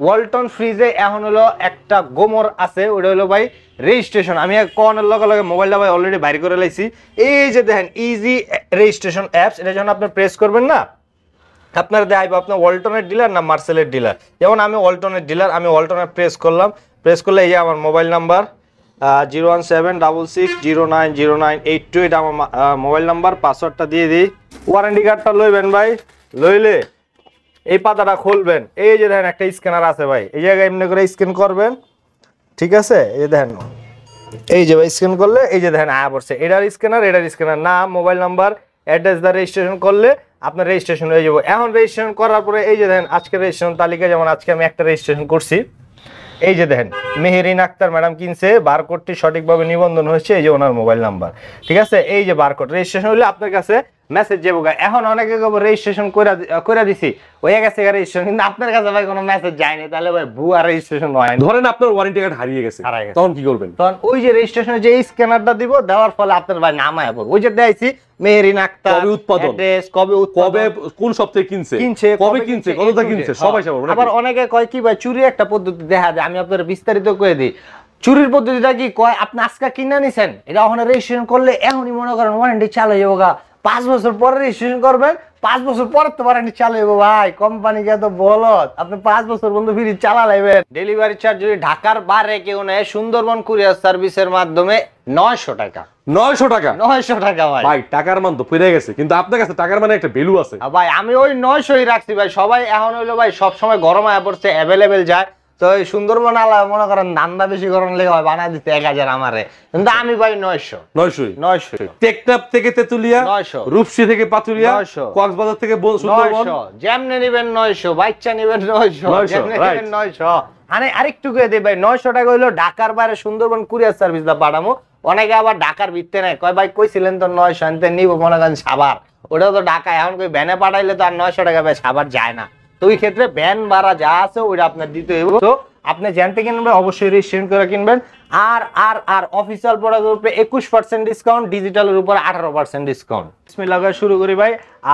ওয়ালটন ফ্রিজে এখন হলো একটা গোমর আছে, ওটা হলো ভাই রেজিস্ট্রেশন। আমি কোনের লগে লগে মোবাইলটা ভাই অলরেডি বাইর করে লাইছি। এই যে দেখেন ইজি রেজিস্ট্রেশন অ্যাপস, এটা যখন আপনি প্রেস করবেন না আপনার দেখাইবো আপনার ওয়ালটনের ডিলার না মার্সেলের ডিলার। যেমন আমি ওয়ালটনের ডিলার, আমি ওয়ালটনের প্রেস করলাম, প্রেস করলে এই যে আমার মোবাইল নাম্বার 01766090982, এটা আমার মোবাইল নাম্বার, পাসওয়ার্ডটা দিয়ে দিই। ওয়ারেন্টি কার্ডটা লইবেন ভাই, লইলে এই পাতাটা খুলবেন, এই যে দেখেন একটা স্ক্যানার আছে ভাই, এই জায়গায় এমনি করে স্ক্যান করবেন, ঠিক আছে? এই দেখেন, এই যে ভাই স্ক্যান করলে এই যে দেখেন আয়া পড়ছে, এটার স্ক্যানার নাম, মোবাইল নাম্বার, অ্যাড্রেস দা রেজিস্ট্রেশন করলে আপনার রেজিস্ট্রেশন হয়ে যাবে। এখন রেজিস্ট্রেশন করার পরে এই যে দেখেন আজকের রেজিস্ট্রেশন তালিকা, যেমন আজকে আমি একটা রেজিস্ট্রেশন করছি, এই যে দেখেন মেহেরিন আক্তার ম্যাডাম কিনছে, বারকোডটি সঠিকভাবে নিবন্ধন হয়েছে, এই যে ওনার মোবাইল নাম্বার, ঠিক আছে? এই যে বারকোড রেজিস্ট্রেশন হলে আপনার কাছে মেসেজ যাবো। এখন অনেকে রেজিস্ট্রেশন করে দিছি হয়ে গেছে রেজিস্ট্রেশন, কিন্তু আপনার কাছে ভাই কোনো মেসেজ যায়নি, তাহলে ভাই ভুয়া রেজিস্ট্রেশন হয়। ধরেন আপনার ওয়ারেন্টি কার্ড হারিয়ে গেছে, তখন কি করবেন? তখন ওই যে রেজিস্ট্রেশনের যে স্ক্যানারটা দিব, দেওয়ার ফলে আপনার ভাই নাম আয়া পড়বে, ওই যে দেখাইছি মেহেরিন আক্তার, কবে উৎপাদন, অ্যাড্রেস, কবে কোন সপ্তাহে কিনছে, কবে কিনছে, কতটা কিনছে, সবাই সব। আবার অনেকে কয় কি ভাই চুরি একটা পদ্ধতি দেখা যায়, আমি আপনাদের বিস্তারিত করে দিই। চুরির পদ্ধতিটা কি কয়, আপনি আজকে কিনে নিছেন, এটা ওখানে রেজিস্ট্রেশন করলে এখনই মনে করেন ওয়ারেন্টি চালু হয়ে যাবে, 5 বছর পরে রেজিস্ট্রেশন করবেন, 5 বছর পরে তো ওয়ারেন্টি চালু হবে। ভাই কোম্পানিকে তো বলত, আপনি 5 বছর পর্যন্ত ফ্রি চালা লাইবেন। ডেলিভারি চার্জ যদি ঢাকার বাইরে কেউ নেয়, সুন্দরবন কুরিয়ার সার্ভিসের মাধ্যমে 900 টাকা। 900 টাকা? 900 টাকা ভাই। ভাই টাকার মান তো পড়ে গেছে, কিন্তু আপনার কাছে টাকার মানে একটা ভ্যালু আছে ভাই। আমি ওই 900ই রাখছি ভাই। সবাই এখন হইলো ভাই সব সময় গরম আয়া পড়ছে, অ্যাভেলেবেল যায়, তো এই সুন্দরবন আলা মনে করেন দান্দা বেশি গরম লেগে হয় বানা দিতে 1000 আমারে, কিন্তু আমি ভাই 900 টেকনাফ থেকে তেতুলিয়া, 900 রূপসী থেকে পাতুরিয়া, 900 কক্সবাজার থেকে সুন্দরবন, 900 যেমনে নিবেন 900, বাচ্চা নিবেন 900, যেমনে নিবেন 900। মানে আরেকটু করে দেই ভাই, 900 টাকা হইলো ঢাকার বাইরে সুন্দরবন কুরিয়ার সার্ভিস দা পাঠামো। অনেকে আবার ঢাকার ভিতরে নাই, কয় ভাই কইছিলেন তো 900 আনতে নিব, মনে করেন সাভার, ওটা তো ঢাকা, এখন কই ভ্যানে পাঠাইলে তো আর 900 টাকা ভাই সাভার যায় না, তো ওই ক্ষেত্রে ভ্যান ভাড়া যা আছে ওইটা আপনার দিতে হইব। তো আপনি জানতে কিনবেন অবশ্যই রেজিস্ট্রেশন করে কিনবেন। আর অফিসিয়াল প্রোডাক্টের উপরে 21% ডিসকাউন্ট, ডিজিটালের উপর 18% ডিসকাউন্ট। বিসমিল্লাহ শুরু করি ভাই।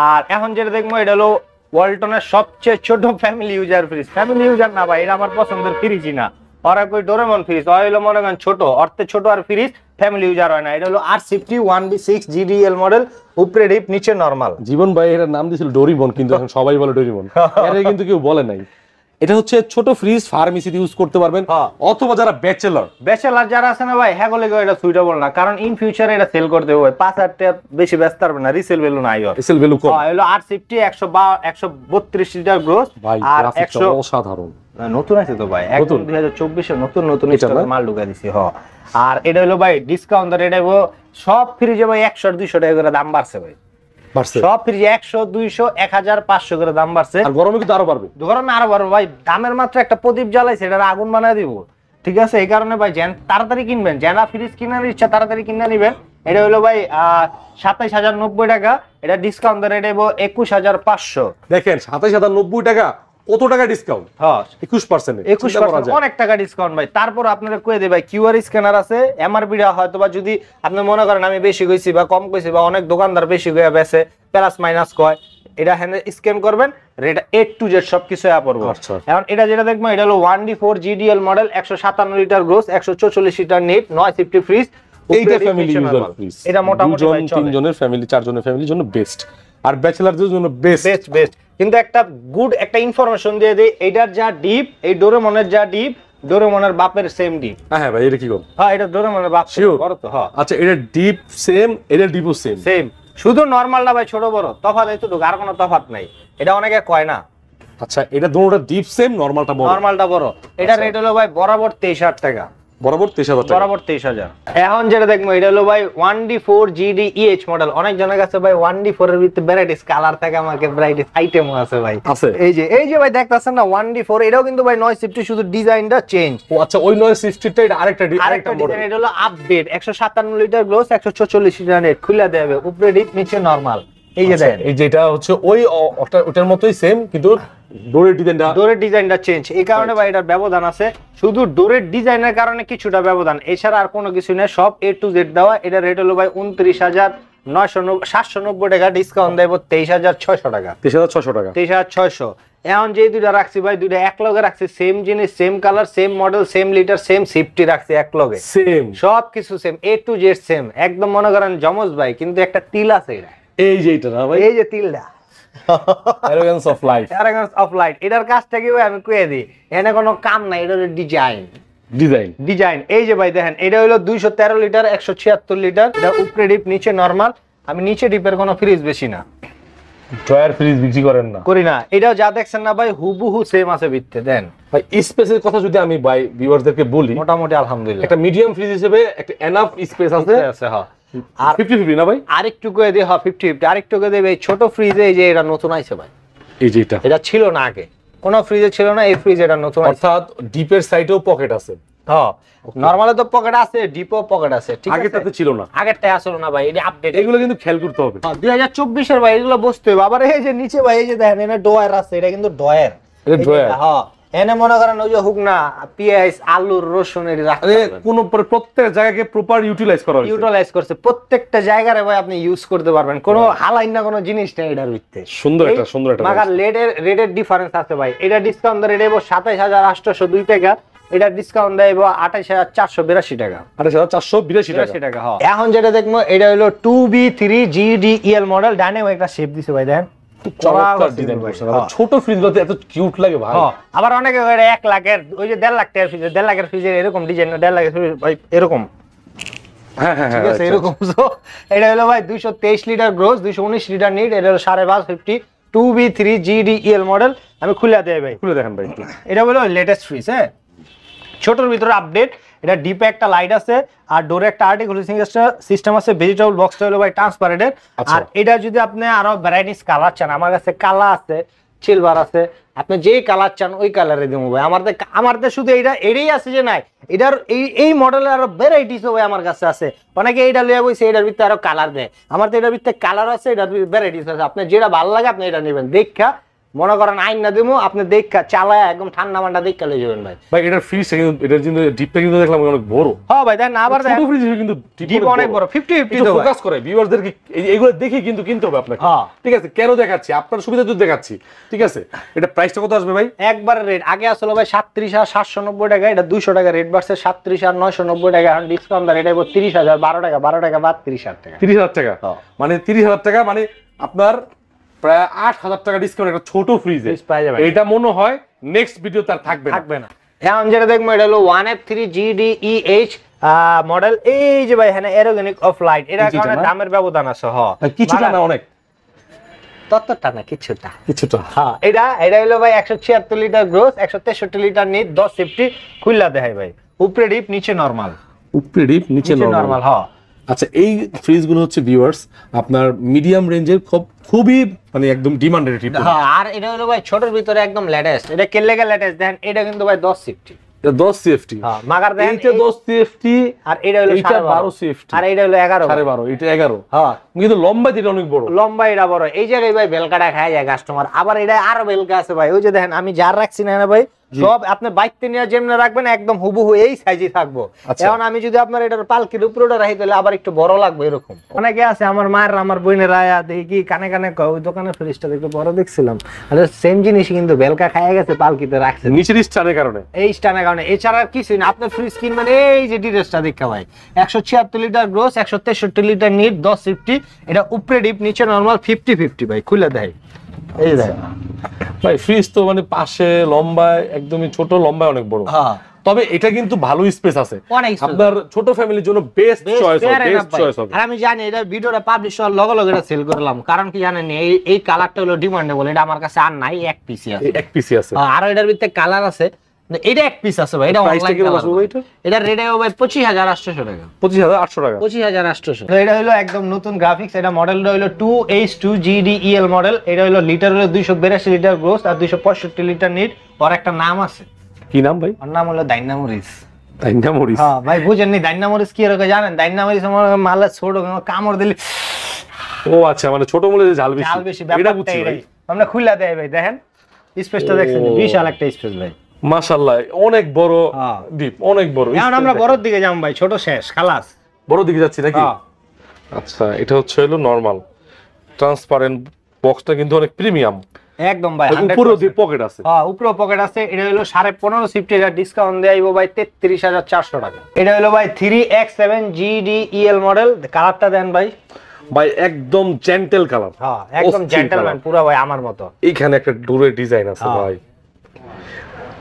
আর এখন যেটা দেখবো এটা হলো ওয়ালটনের সবচেয়ে ছোট family user fridge. Family user না ভাই, এটা আমার পছন্দের ফ্রিজই না। ওরা কই ডোরেমন ফ্রিজ, হইলো মনে করেন ছোট, অর্থে ছোট আর ফ্রিজ ফ্যামিলি ইউজার হয় না। এটা হলো R50 1B6 GDL মডেল, উপরে ডিপ নিচে নরমাল। জীবন ভাই এর নাম দিয়েছিল ডোরিমন, কিন্তু এখন সবাই বলে ডোরিমন, এর কিন্তু কেউ বলে নাই। এটা হচ্ছে ছোট ফ্রিজ, ফার্মেসিতে ইউজ করতে পারবেন, অথবা যারা ব্যাচেলর যারা আছে না ভাই, হ্যাঁ গলে এটা সুইটেবল না, কারণ ইন ফিউচারে এটা সেল করতে হবে। 5,000 টাকা বেশি ব্যস্ত পারবে না, রিসেল ভ্যালু নাই, রিসেল ভ্যালু কম। হলো R50 132 লিটার গ্রোস, আর 100 অসাধারণ নতুন আছে তো ভাই, একদম 2024 এর নতুন মাল ঢুকাই দিছি। আর এটা হলো ভাই ডিসকাউন্ট রেট, সব ফ্রিজে ভাই 100-200 টাকা করে দাম বাড়ছে ভাই, সব ফ্রিজে 100, 200, 1000-500 করে দাম বাড়ছে। আর গরমে কিন্তু আরো বাড়বে, গরমে আরো বাড়বে ভাই। দামের মাত্র একটা প্রদীপ জ্বালাইছে, এটা আগুন বানায় দিব, ঠিক আছে? এই কারণে ভাই তাড়াতাড়ি কিনবেন, যারা ফ্রিজ কেনার ইচ্ছা তাড়াতাড়ি কিনে নিবেন। এটা হলো ভাই 27090 টাকা, এটা ডিসকাউন্ট রেট 21500। দেখেন 27090 টাকা, কত টাকা ডিসকাউন্ট? 21% অনেক টাকা ডিসকাউন্ট ভাই। তারপর আপনারা কয়ে দেয় ভাই কিউআর স্ক্যানার আছে, এমআরপি হয়তো বা যদি আপনি মনে করেন আমি বেশি কইছি বা কম কইছি, বা অনেক দোকানদার বেশি কইয়া বেচে প্লাস মাইনাস কয়, এটা হ্যান্ডে স্ক্যান করবেন, রেট A to Z সবকিছু আয়া পড়বে। এখন এটা যেটা দেখবো, এটা হলো 1D4 GDL model, 157 litre gross, 144 litre net, 9 সিফটি fridge. এইটা ফ্যামিলি ইউজার ফ্রিজ, এটা মোটামুটি 2-3 জনের ফ্যামিলি, 4 জনের ফ্যামিলির জন্য বেস্ট, আর ব্যাচেলরদের জন্য বেস্ট। কিন্তু একটা গুড একটা ইনফরমেশন দিয়ে দেই, এটার যা ডিপ, এই ডোরেমনের যা ডিপ, ডোরেমনের বাপের সেম ডিপ। হ্যাঁ ভাই, এটা কি কোন? হ্যাঁ, এটা ডোরেমনের বাপ বড় তো। হ্যাঁ আচ্ছা, এটা ডিপ সেম, এটা ডিপও সেম, শুধু নরমালটা ভাই ছোট বড় তফাৎ, এইটুকু, আর কোনো তফাৎ নাই। এটা অনেকে কয় না। আচ্ছা, এটা দুটোটা ডিপ সেম, নরমালটা বড়। এটা রেট হলো ভাই বরাবর 23000 টাকা, বরাবর 23000। এখন যেটা দেখবো, এটা হলো ভাই 1D4 GDEH মডেল। অনেক জনের কাছে ভাই 1D4 এর ভিতরে ভ্যারাইটিস কালার থাকে, আমাকে ভ্যারাইটিস আইটেম আছে ভাই, আছে। এই যে ভাই দেখতাছেন না 1D4, এটাও কিন্তু ভাই 9 সিফটি, শুধু ডিজাইনটা চেঞ্জ। ও আচ্ছা, ওই 9 সিফটিটা এটা আরেকটা ডিজাইন। এটা হলো update, 157 litre glows, 144 litre net, খুলে দেবে, উপরে ডিপ নিচে নরমাল। এই যে দেখেন, এই যেটা হচ্ছে ওটার মতোই সেম, কিন্তু ডোরের ডিজাইনটা চেঞ্জ। এই কারণে ভাই এটার ব্যবধান আছে, শুধু ডোরের ডিজাইনের কারণে কিছুটা ব্যবধান, এছাড়া আর কোনো কিছু নেই, সব A to Z দেওয়া। এটা রেট হলো ভাই 29790 টাকা, ডিসকাউন্ট দেব 23600 টাকা, 23600 টাকা। এখন যে দুইটা রাখছি ভাই, দুইটা এক লগে রাখছি, সেম জিনিস, same colour, same model, same litre, same safety রাখছি এক লগে, সেম সবকিছু same, A to Z same, একদম মনে করেন জমজ ভাই, কিন্তু একটা তিল আছে এটা, এই যে এটা না ভাই, এই যে তিলটা, arrogance of life, arrogance of light. এটার কাজটা কি ভাই আমি কয়ে দিই, এখানে কোনো কাম নাই, এটা হলো ডিজাইন। এই যে ভাই দেখেন, এটা হলো 213 লিটার 176 লিটার, এটা উপরে ডিপ নিচে নরমাল। আমি নিচে ডিপের কোনো ফ্রিজ বেশি না, ড্রয়ার ফ্রিজ বিক্রি করেন না, করি না। এটাও যা দেখছেন না ভাই হুবহু সেম আছে ভিতরে। দেন ভাই স্পেসের কথা যদি আমি ভাই ভিউয়ারদেরকে বলি, মোটামুটি আলহামদুলিল্লাহ একটা মিডিয়াম ফ্রিজ হিসেবে একটা এনাফ স্পেস আছে। হ্যাঁ, আর 50-50 না ভাই, আরেকটু করে দিয়ে, হ্যাঁ 50-50, আরেকটু করে দেবে। এই ছোট ফ্রিজে এই যে এটা নতুন আইছে ভাই, এই যে এটা ছিল না আগে, কোন ফ্রিজে ছিল না, এই ফ্রিজ এটা নতুন, অর্থাৎ ডিপের সাইডেও পকেট আছে। হ্যাঁ, নরমালে তো পকেট আছে, ডিপও পকেট আছে, ঠিক আছে। আগেরটাতে ছিল না, আগেরটা আসলে না ভাই, এটা আপডেট। এগুলো কিন্তু খেয়াল করতে হবে। 2024 এর ভাই, এগুলো বসতে হবে। আবার এই যে নিচে ভাই, এই যে দেখেন এখানে ড্রয়ার আছে, এটা কিন্তু ড্রয়ার, এটা ড্রয়ার। হ্যাঁ, এনে মনে করেন ওই যে হুক না, পেঁয়াজ আলু রসুন এর রাখতে কোন প্রত্যেক জায়গাকে প্রপার ইউটিলাইজ করা হয়েছে, ইউটিলাইজ করছে, প্রত্যেকটা জায়গায় ভাই আপনি ইউজ করতে পারবেন, কোনো হালাইন না কোনো জিনিস নেই এটার ভিতরে। সুন্দর একটা মাগার রেটের ডিফারেন্স আছে ভাই। এটা ডিসকাউন্ট ধরে দেব 27,802 টাকা, এটা ডিসকাউন্ট দেব 28,482 টাকা, 28,482 টাকা। হ্যাঁ, এখন যেটা দেখবো এটা হলো 2B3GDEL মডেল, ডাইনামিক একটা শেপ দিছে ভাই, দেখেন ছোট ফ্রিজগুলোতে এত কিউট লাগে ভাই। আবার অনেকে 1 লাখের, ওই যে 1.5 লাখ টাকার ফ্রিজ, 1.5 লাখের ফ্রিজের এরকম ডিজাইন, 1.5 লাখের ফ্রিজ ভাই এরকম, হ্যাঁ হ্যাঁ ঠিক আছে এরকম। এটা হলো ভাই 223 লিটার গ্রোস, 219 লিটার নিট, এটা হলো 5.5 2B3GDEL মডেল। আমি খুলে দেই ভাই, খুলে দেখেন ভাই। এটা হলো লেটেস্ট ফ্রিজ, হ্যাঁ, ছোটর ভিতরে আপডেট। এটা ডিপে একটা লাইট আছে, আর ডোরে একটা আর্টিকুলেশন সিস্টেম আছে। ভেজিটেবল বক্সটা হলো ভাই ট্রান্সপারেন্টের। আর এটা যদি আপনি আরো ভ্যারাইটিস কালার চান, আমার কাছে কালা আছে, সিলভার আছে, আপনি যেই কালার চান ওই কালারে দেবো ভাই। আমাদের শুধু এটাই আছে যে নাই, এটার এই মডেলের আরো ভ্যারাইটিস ভাই আমার কাছে আছে। অনেকে এইটা লইয়া বইছে, এটার ভিতরে আরো কালার দেয়, আমার তো এটার ভিতরে কালার আছে, এটার ভ্যারাইটিস আছে। আপনার যেটা ভালো লাগে আপনি এটা নেবেন, দেখা মনে করেন আইন না দেবো, আপনি দেখা চালায় একদম ঠান্ডা মান্ডা দেখা লই যাবেন ভাই। ভাই এটার ফ্রিজ এটার কিন্তু ডিপটা কিন্তু দেখলাম অনেক বড়। হ্যাঁ ভাই, দেন আবার ছোট ফ্রিজ কিন্তু ডিপ অনেক বড়, 50-50 তো ফোকাস করে ভিউয়ারদেরকে এগুলো দেখে কিন্তু কিনতে হবে আপনাকে। ঠিক আছে, কেন দেখাচ্ছি, আপনার সুবিধার জন্য দেখাচ্ছি। ঠিক আছে, এটা প্রাইসটা কত আসবে ভাই? একবার রেট আগে আসলে ভাই 37,790 টাকা, এটা 200 টাকা রেট বাড়ছে 37,990 টাকা। এখন ডিসকাউন্ট রেট আইবো 30,000, 12 টাকা বাদ 30,000 টাকা। 30,000 টাকা, মানে 30,000 টাকা, মানে আপনার প্রায় 8,000 টাকা ডিসকাউন্ট একটা ছোট ফ্রিজে পাওয়া যাবে। এটা মনে হয় নেক্সট ভিডিও তার থাকবে না। এখন যেটা দেখবো এটা হলো 1F3GDEH মডেল। এই যে ভাই হ্যাঁ, অ্যারোগেনিক অফ লাইট, এর কারণে দামের ব্যবধান আছে। হ্যাঁ, কিছুটা না, অনেক ততটা না, কিছুটা। হ্যাঁ, এটা হলো ভাই 176 litre gross, 163 litre net, 10 safety. খুললা দেখাই ভাই, উপরে ডিপ নিচে নরমাল, উপরে ডিপ নিচে নরমাল। হ্যাঁ, আচ্ছা, এই ফ্রিজগুলো হচ্ছে ভিউয়ার্স আপনার মিডিয়াম রেঞ্জের, খুবই মানে একদম ডিমান্ডেড। হ্যাঁ, আর এটা হলো ভাই ছোটর ভিতরে একদম লেটেস্ট। এটা কেলেগা লেটেস্ট দেখেন, এটা কিন্তু ভাই 10 সেফটি, 10 সিএফটি। হ্যাঁ, মাগার দেখেন এইটা 10 সিএফটি, আর এটা হলো 12 সিএফটি, আর এটা হলো 11, 12.5, এটা 11। হ্যাঁ, কিন্তু লম্বা যেটা অনেক বড়, লম্বা এটা বড়। এই জায়গায় ভাই বেলকাটা খায় যায় কাস্টমার। আবার এটা আরো বেলকা আছে ভাই, ওই যে দেখেন আমি যার রাখছি না ভাই, সব আপনি বাইতে নিয়ে যেমনে রাখবেন একদম হুবহু এই সাইজে থাকবো। এখন আমি যদি আপনার এটার পালকির উপরে রাখি তাহলে আবার একটু বড় লাগবে এরকম। অনেকে আছে আমার মায়ের, আমার বোনের রায়া দেখি কানে কানে ওই দোকানের ফ্রিজটা একটু বড় দেখছিলাম, আর সেম জিনিস কিন্তু বেলকা খায় গেছে, পালকিতে রাখছে নিচের স্টানের কারণে, এই স্টানের কারণে। এছাড়া আর কিছুই না। আপনার ফ্রিজ কিনবেন এই যে ডিটেলসটা দেখা ভাই, 176 litre gross, 163 litre net, 10 safety. এটা উপরে ডিপ নিচে নরমাল, 50-50 ভাই। খুলে দেয় এই যে দেখেন ভাই, ফ্রিজ তো মানে পাশে লম্বায় একদমই ছোট, লম্বায় অনেক বড়। হ্যাঁ, তবে এটা কিন্তু ভালো স্পেস আছে, আপনার ছোট ফ্যামিলির জন্য বেস্ট চয়েস হবে। আর আমি জানি এটা ভিডিওটা পাবলিশ হওয়ার লগে লগে এটা সেল করলাম, কারণ কি জানেন এই কালারটা হলো ডিমান্ডেবল। এটা আমার কাছে আর নাই, এক পিসি আছে। আর এটার ভিতরে কালার আছে, এটা এক পিস আছে ভাই। এটা অনলাইন এটা রেট হবে ভাই 25,800 টাকা, 25,800 টাকা, 25,800। এটা হলো একদম নতুন গ্রাফিক্স। এটা মডেলটা হলো 2H2GDEL মডেল। এটা হলো লিটার হলো 282 লিটার গ্রোস আর 265 লিটার নিট। ওর একটা নাম আছে। কি নাম ভাই? ওর নাম হলো ডাইনামোরিস। ডাইনামোরিস, হ্যাঁ ভাই, বুঝেননি ডাইনামোরিস কি এরকম জানেন? ডাইনামোরিস আমার মালে ছোট কামড় দিলে, ও আচ্ছা, মানে ছোট মূল্যে ঝাল বেশি, এটা বুঝছি ভাই। আমরা খুলে দেই ভাই, দেখেন স্পেসটা দেখছেন, বিশাল একটা স্পেস ভাই, মাশাআল্লাহ, অনেক বড় ডিপ, অনেক বড়। এখন আমরা বড়র দিকে যাম ভাই, ছোট শেষ খালাস, বড় দিকে যাচ্ছি নাকি? আচ্ছা, এটা হচ্ছে হলো নরমাল ট্রান্সপারেন্ট বক্সটা, কিন্তু অনেক প্রিমিয়াম। একদম ভাই উপরে পকেট আছে, হ্যাঁ উপরে পকেট আছে। এটা হলো 15.5 সিফটি, এটা ডিসকাউন্ট দেয়াইবো ভাই 33,400 টাকা। এটা হলো ভাই 3X7 GDEL মডেল, কালারটা দেন ভাই। ভাই একদম জেন্টল কালার, হ্যাঁ একদম জেন্টলম্যান পুরো ভাই আমার মতো। এইখানে একটা ডোরের ডিজাইন আছে ভাই,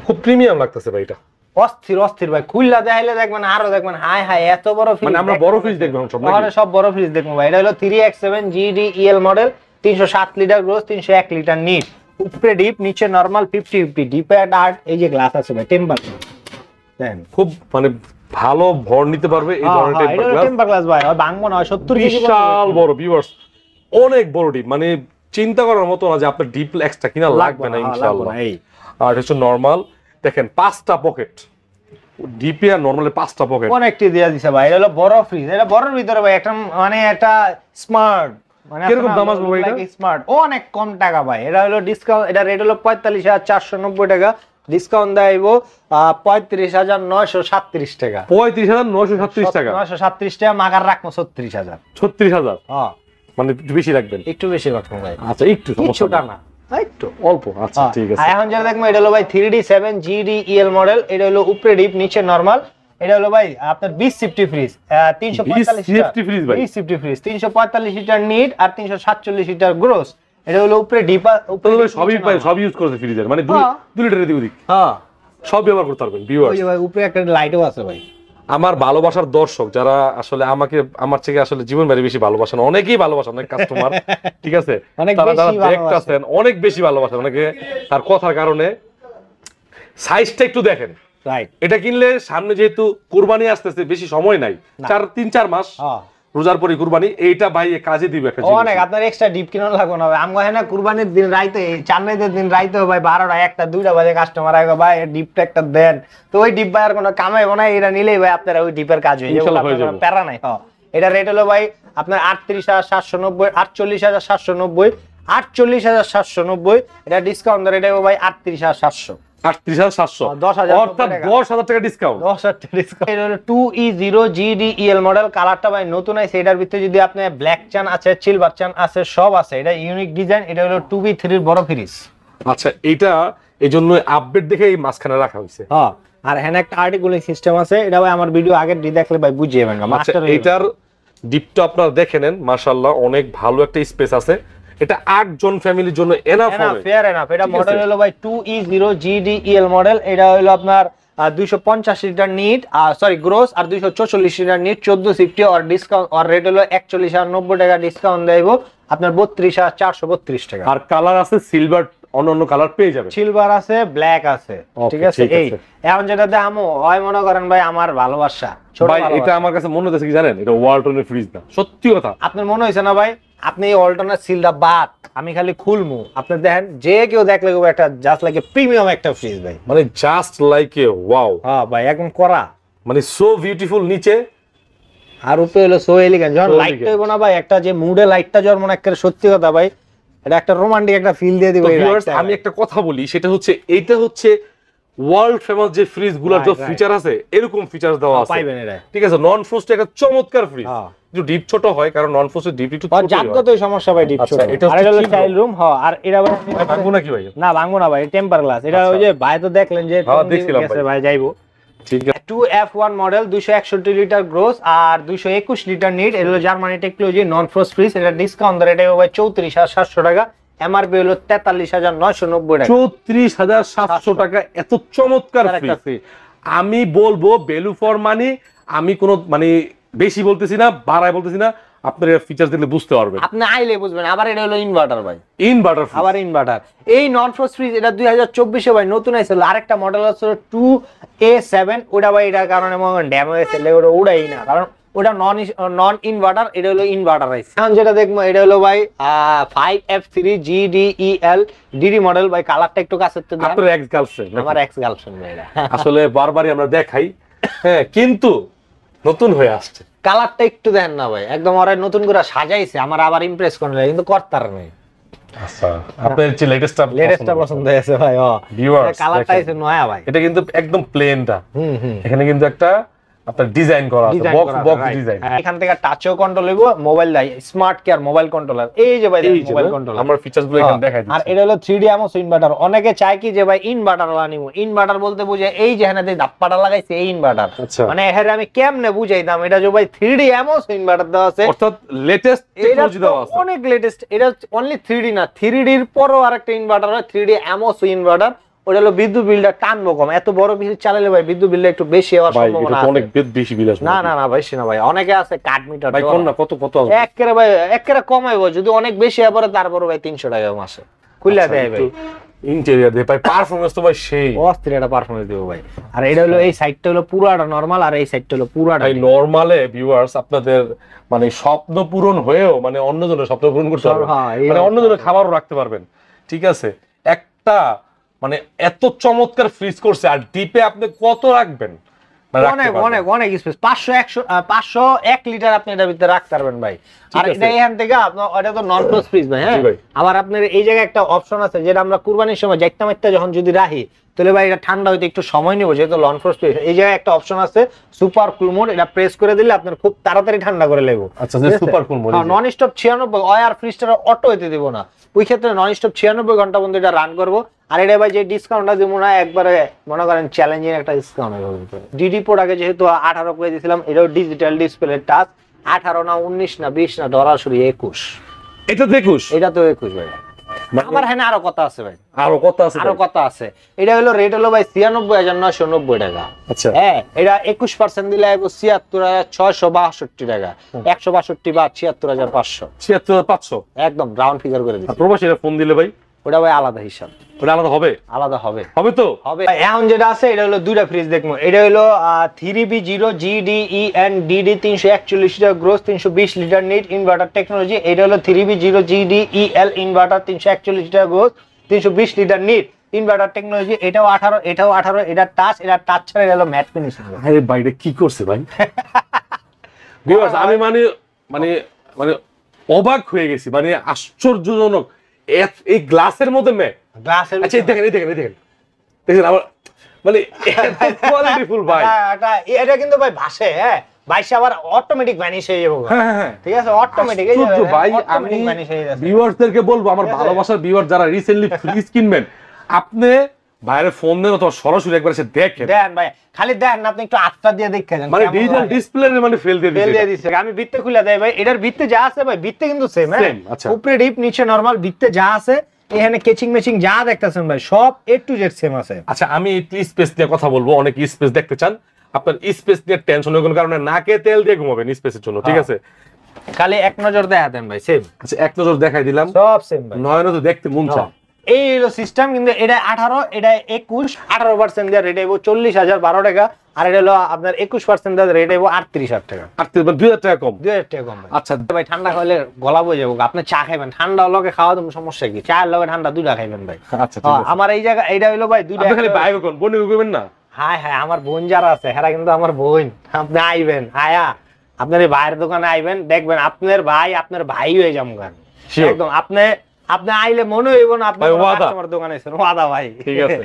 খুব প্রিমিয়াম লাগতেছে ভাই। এটা অস্থির অস্থির ভাই, খুললা দেখাইলে দেখবেন আরো দেখবেন হাই হাই এত বড় ফ্রিজ, মানে আমরা বড় ফ্রিজ দেখব সব নাকি? সব বড় ফ্রিজ দেখবো ভাই। এটা হলো 3X7 GDEL model, 307 litre gross, 301 litre NEET, উপরে ডিপ নিচে নরমাল 50-50, ডিপে একটা আর্ট, এই যে গ্লাস আছে ভাই টেম্পার দেন, খুব মানে ভালো ভর নিতে পারবে এই ধরনের টেম্পার গ্লাস ভাই। ভাঙবো না, 70 কেজি বিশাল বড় ভিউয়ার্স, অনেক বড় ডিপ, মানে চিন্তা করার মতো না যে আপনার ডিপ এক্সট্রা কিনা লাগবে না ইনশাআল্লাহ। আর এটা হচ্ছে নরমাল, দেখেন 5টা পকেট, ডিপে আর নরমালে 5টা পকেট, অনেকটি দেয়া দিছে ভাই। এটা হলো বড় ফ্রিজ, এটা বড়র ভিতরে ভাই একটা মানে একটা স্মার্ট, মানে কিরকম দাম আসবে ভাই এটা? স্মার্ট অনেক কম টাকা ভাই। এটা হলো ডিসকাউন্ট, এটা রেট হলো 45,490 টাকা, ডিসকাউন্ট দেয়াইবো 35,937 টাকা। 35,937 টাকা, 937 টাকা মাগার রাখবো 36,000। 36,000, হ্যাঁ মানে একটু বেশি রাখবেন, একটু বেশি রাখবো ভাই। আচ্ছা একটু কিছুটা না, একটু অল্প, আচ্ছা ঠিক আছে। এখন যেটা দেখবো এটা হলো ভাই 3D7 GDEL মডেল, এটা হলো উপরে ডিপ নিচে নরমাল। এটা হলো ভাই আপনার 20 safety fridge, 345 fridge, 345 litre net আর 347 লিটার গ্রোস। এটা হলো উপরে ডিপ, উপরে সবই সব ইউজ করতে ফ্রিজের, মানে 2 লিটারের দিক ওদিক হ্যাঁ সব ব্যবহার করতে পারবেন ভিউয়ার্স। ওই যে ভাই উপরে একটা লাইটও আছে ভাই। আমার ভালোবাসার দর্শক যারা আসলে আমাকে আমার থেকে আসলে জীবন বাড়ি বেশি ভালোবাসেন, অনেকেই ভালোবাসেন, অনেক কাস্টমার ঠিক আছে, তারা যারা দেখতেছেন অনেক বেশি ভালোবাসেন অনেকে, তার কথার কারণে সাইজটা একটু দেখেন। রাইট, এটা কিনলে সামনে যেহেতু কুরবানি আসতেছে, বেশি সময় নাই, 3-4 মাস রোজার পরে কুরবানি, এইটা ভাই কাজে দিবে একটা জিনিস। অনেক আপনার এক্সট্রা ডিপ কিনা লাগবে না ভাই। আমরা হয় না কুরবানির দিন রাইতে, চাঁদের দিন রাইতে ভাই 12টা 1টা 2টা বাজে কাস্টমার আইবে ভাই ডিপটা একটা দেন, তো ওই ডিপ ভাই আর কোনো কামাইবো না, এটা নিলেই ভাই আপনারা ওই ডিপের কাজ হয়ে যাবে, প্যারা নাই। এটা রেট হলো ভাই আপনার 38,790, 48,790, 48,790, এটা ডিসকাউন্ট রেট হবে ভাই 38,700। 38,700, অর্থাৎ 10,000 টাকা ডিসকাউন্ট। 10,000 টাকা ডিসকাউন্ট। এটা হলো 2E0 GDEL মডেল, কালারটা ভাই নতুন আছে। এটার ভিতরে যদি আপনি ব্ল্যাক চান আছে, সিলভার চান আছে, সব আছে। এটা ইউনিক ডিজাইন। এটা হলো 2B3 এর বড় ফ্রিজ। আচ্ছা, এটা এইজন্য আপডেট দেখে এই মাঝখানে রাখা হয়েছে। হ্যাঁ, আর হ্যাঁ একটা আর্টিকুলিং সিস্টেম আছে। এটা ভাই আমার ভিডিও আগের দেখলে ভাই বুঝিয়ে যাবেন। আচ্ছা, এটার ডিপটা আপনারা দেখে নেন, মাশাআল্লাহ অনেক ভালো একটা স্পেস আছে। এটা 8 জন ফ্যামিলির জন্য এনাফ হবে, ফেয়ার এনাফ। এটা মডেল হলো ভাই 2E0 GDEL মডেল। এটা হলো আপনার 250 লিটার নিট সরি গ্রোস, আর 244 লিটার নিট, 14 সিফটি, আর ডিসকাউন্ট আর রেট হলো 41,090 টাকা, ডিসকাউন্ট দেব আপনার 32,432 টাকা। আর কালার আছে সিলভার, অন্য কালার পেয়ে যাবেন, সিলভার আছে, ব্ল্যাক আছে, ঠিক আছে। এই এখন যেটা দেখামো হয় মনে করেন ভাই আমার ভালোবাসা ছোট ভাই, এটা আমার কাছে মনে হচ্ছে কি জানেন, এটা ওয়ালটনের ফ্রিজ না, সত্যি কথা। আপনার মনে হইছে না ভাই, আপনি এই ওয়ালটনের সিলটা বাদ আমি খালি খুলমু, আপনি দেখেন যে কেউ দেখলে একটা জাস্ট লাইক এ প্রিমিয়াম একটা ফ্রিজ ভাই, মানে জাস্ট লাইক এ ওয়াও। হ্যাঁ ভাই, একদম করা, মানে সো বিউটিফুল নিচে, আর উপরে হলো সো এলিগেন্ট। যখন লাইটটা হইবো না ভাই, একটা যে মুডে লাইটটা যখন মনে একটা সত্যি কথা ভাই, এটা একটা রোমান্টিক একটা ফিল দিয়ে দিবে। আমি একটা কথা বলি, সেটা হচ্ছে এইটা হচ্ছে ওয়ার্ল্ড ফেমাস যে ফ্রিজ গুলার যে ফিচার আছে, এরকম ফিচার দেওয়া আছে, পাইবেন এটা, ঠিক আছে। নন ফ্রোস্ট একটা চমৎকার ফ্রিজ, একটু ডিপ ছোট হয় কারণ নন ফ্রোস্টের ডিপ একটু ছোট হয়, জাতগতই সমস্যা ভাই ডিপ ছোট। আর এটা হলো চাইল্ড রুম। হ্যাঁ, আর এটা ভাঙবো নাকি ভাই? না ভাঙবো না ভাই, টেম্পার গ্লাস। এটা ওই যে ভাই তো দেখলেন যে ভাই যাইবো, ঠিক আছে। 2F1 মডেল, 261 লিটার গ্রোস আর 221 লিটার নিট। এটা হলো জার্মানি টেকনোলজি নন ফ্রোস্ট ফ্রিজ। এটা ডিসকাউন্ট রেট হবে ভাই 34,700 টাকা, এমআরপি হলো 43,990 টাকা। 34,700 টাকা, এত চমৎকার ফ্রিজ। আমি বলবো ভ্যালু ফর মানি। আমি কোনো মানে বেশি বলতেছি না, বাড়ায় বলতেছি না, আপনার এর ফিচারস দেখলে বুঝতে পারবেন, আপনি আইলে বুঝবেন। আবার এটা হলো ইনভার্টার ভাই, ইনভার্টার, আবার ইনভার্টার। এই নন ফ্রোস্ট ফ্রিজ এটা 2024 এ ভাই নতুন আইছিল। আরেকটা মডেল আছে 2A7, ওটা ভাই এটার কারণে মনে ড্যামেজ হয়েছিল, ওটা উড়াই না, কারণ ওটা নন ইনভার্টার, এটা হলো ইনভার্টার আইছে। এখন যেটা দেখবো এটা হলো ভাই 5F3 GDEL ডিডি মডেল। ভাই কালারটা একটু কাছে তো দেন, আপনার এক্স গার্লফ্রেন্ড, আমার এক্স গার্লফ্রেন্ড ভাই এটা আসলে বারবারই আমরা দেখাই, হ্যাঁ, কিন্তু নতুন হয়ে আসছে। কালারটা একটু দেন না ভাই, একদম ওরা নতুন করে সাজাইছে, আমার আবার ইমপ্রেস করে লাগে, কিন্তু করতার নেই। আচ্ছা, আপনার যে লেটেস্টটা পছন্দ হয়েছে ভাই। ভিউয়ার্স কালারটা আছে নয়া ভাই, এটা কিন্তু একদম প্লেনটা, এখানে কিন্তু একটা আপনার ডিজাইন করা আছে, বক্স ডিজাইন। এখান থেকে টাচও কন্ট্রোল হইব, মোবাইল দেয়, স্মার্ট কেয়ার মোবাইল কন্ট্রোলার। এই যে ভাই মোবাইল কন্ট্রোলার, আমরা ফিচারস গুলো এখানে দেখাই দিচ্ছি। আর এটা হলো 3D এমওস ইনভার্টার। অনেকে চায় কি যে ভাই ইনভার্টার লানিমু, ইনভার্টার বলতে বুঝে এই যে এখানে ধাপ্পাটা লাগাইছে এই ইনভার্টার, মানে এর আমি কেমনে বুঝাইতাম, এটা যে ভাই 3D এমওস ইনভার্টার দেওয়া আছে, অর্থাৎ লেটেস্ট টেকনোলজি দেওয়া আছে, অনেক লেটেস্ট। এটা অনলি 3D না, 3D এর পরও আরেকটা ইনভার্টার হয় 3D এমওস ইনভার্টার। ওটা হলো বিদ্যুৎ বিলটা টানবো কম, এত বড় ফ্রিজ চালালে ভাই বিদ্যুৎ বিলটা একটু বেশি হওয়ার সম্ভাবনা আছে। অনেক বেশি বিল আসবে। না না না বেশি না ভাই, অনেকে আছে কাট মিটার ভাই কোন না কত আসবে একেবারে ভাই একেবারে কমাইবো, যদি অনেক বেশি হয় পরে তারপর ভাই 300 টাকা মাসে খুলে দেয় ভাই। ইন্টেরিয়র দিয়ে ভাই পারফরম্যান্স তো ভাই সেই অস্থির একটা পারফরম্যান্স দেব ভাই। আর এটা হলো এই সাইডটা হলো পুরাটা নরমাল, আর এই সাইডটা হলো পুরাটা ভাই নরমালে ভিউয়ার্স আপনাদের মানে স্বপ্ন পূরণ হয়েও মানে অন্যজনের স্বপ্ন পূরণ করতে পারবেন, মানে অন্যজনের খাবারও রাখতে পারবেন। ঠিক আছে, একটা মানে এত চমৎকার ফ্রিজ করছে, আর ডিপে আপনি কত রাখবেন? অনেক অনেক অনেক স্পেস, 501 লিটার আপনি এটার ভিতরে রাখতে পারবেন ভাই। আর এটা এখান থেকে আপনার এটা তো নন ক্লোজ ফ্রিজ ভাই। হ্যাঁ, আবার আপনার এই জায়গায় একটা অপশন আছে, যেটা আমরা কুরবানির সময় যাইতে মাইতে যখন যদি রাখি, তাহলে ভাই এটা ঠান্ডা হইতে একটু সময় নিব, যেহেতু নন ক্লোজ ফ্রিজ। এই জায়গায় একটা অপশন আছে সুপার কুল মোড, এটা প্রেস করে দিলে আপনার খুব তাড়াতাড়ি ঠান্ডা করে লাগবে। আচ্ছা, super cool mode, non stop 96 hour ফ্রিজটা অটো হইতে দিব না, ওই ক্ষেত্রে নন স্টপ 96 ঘন্টা পর্যন্ত এটা রান করব। আর এটা ভাই যে ডিসকাউন্টটা দিব না, একবারে মনে করেন চ্যালেঞ্জিং একটা ডিসকাউন্ট হবে। ডিডি প্রোডাক্টে যেহেতু 18 করে দিয়েছিলাম, এটাও ডিজিটাল ডিসপ্লে টাচ, 18 না 19 না 20 না সরাসরি 21। এটা তো 21, এটা তো 21 ভাই। আমার হ্যাঁ আরো কথা আছে ভাই, আরো কথা আছে। এটা হলো রেট হলো ভাই 96,990 টাকা। আচ্ছা, হ্যাঁ, এটা 21% দিলে 76,662 টাকা, 162 বা 76,500, 76,500 একদম রাউন্ড ফিগার করে দিচ্ছি। প্রবাসীরা ফোন দিলে ভাই ওটা ভাই আলাদা হিসাব, ওটা আলাদা হবে, হবে তো হবে। এখন যেটা আছে এটা হলো দুইটা ফ্রিজ দেখবো। এটা হলো 3B0 GDE and DD 341 litre gross 320 litre NEET inverter technology. এটা হলো 3B0 GDEL inverter 341 litre gross 320 litre NEET inverter technology. এটাও 18, এটাও 18, এটা টাচ, এটা টাচ ছাড়া এটা হলো ম্যাট ফিনিশ। আরে ভাই এটা কি করছে ভাই? ভিউয়ার্স আমি মানে মানে মানে অবাক হয়ে গেছি, মানে আশ্চর্যজনক। এই গ্লাসের মধ্যে গ্লাসের, আচ্ছা দেখেন দেখেন আমার মানে কোয়ালিটিফুল ভাই। এটা কিন্তু ভাই ভাসে, হ্যাঁ ভাইসে আবার অটোমেটিক ভ্যানিশ হয়ে যাবে। হ্যাঁ ঠিক আছে, অটোমেটিক। এই যে ভাই আমি ভিউয়ার্সদেরকে বলবো, আমার ভালোবাসার ভিউয়ার যারা রিসেন্টলি ফ্রিজ কিনবেন, আপনি বাইরে ফোন দেন অথবা সরাসরি একবার এসে দেখেন। দেন ভাই, খালি দেন না, আপনি একটু আটটা দিয়ে দেখে যান, মানে ডিজিটাল ডিসপ্লে মানে ফেল দিয়ে দিছে। আমি ভিত্তে খুলে দেই ভাই, এটার ভিত্তে যা আছে ভাই, ভিত্তে কিন্তু সেম। হ্যাঁ, উপরে ডিপ নিচে নরমাল, ভিত্তে যা আছে এখানে কেচিং মেচিং যা দেখতেছেন ভাই সব A to Z সেম আছে। আচ্ছা, আমি একটু স্পেস নিয়ে কথা বলবো। অনেক স্পেস দেখতে চান, আপনার স্পেস নিয়ে টেনশন নেই কোনো কারণে, নাকে তেল দিয়ে ঘুমাবেন স্পেসের জন্য। ঠিক আছে, খালি এক নজর দেখা দেন ভাই, সেম। আচ্ছা, এক নজর দেখাই দিলাম, সব সেম ভাই, নয়ন তো দেখতে মন চায়। এই হলো সিস্টেম, কিন্তু এটা 18, এটা 21, 18% দিয়ে রেট হইব 40,012 টাকা, আর এটা হলো আপনার 21% দিয়ে রেট হইব 38,000 টাকা। 2,000 টাকা কম, 2,000 টাকা কম। আচ্ছা ভাই, ঠান্ডা খাইলে গলা বয়ে যাবো, আপনি চা খাইবেন, ঠান্ডা লগে খাওয়া তো সমস্যা কি, চায়ের লগে ঠান্ডা দুইটা খাইবেন ভাই। আচ্ছা ঠিক আছে, আমার এই জায়গা এটা হইলো ভাই দুইটা। আপনি খালি ভাই কোন বোন কইবেন না? হ্যাঁ হ্যাঁ, আমার বোন যারা আছে হেরা কিন্তু আমার বোন। আপনি আইবেন, আয়া আপনার এই ভাইয়ের দোকানে আইবেন, দেখবেন আপনার ভাই হয়ে যাবো গান একদম। আপনি আইলে মনে হইব না আপনি আমার দোকানে আছেন, ওয়াদা ভাই। ঠিক আছে,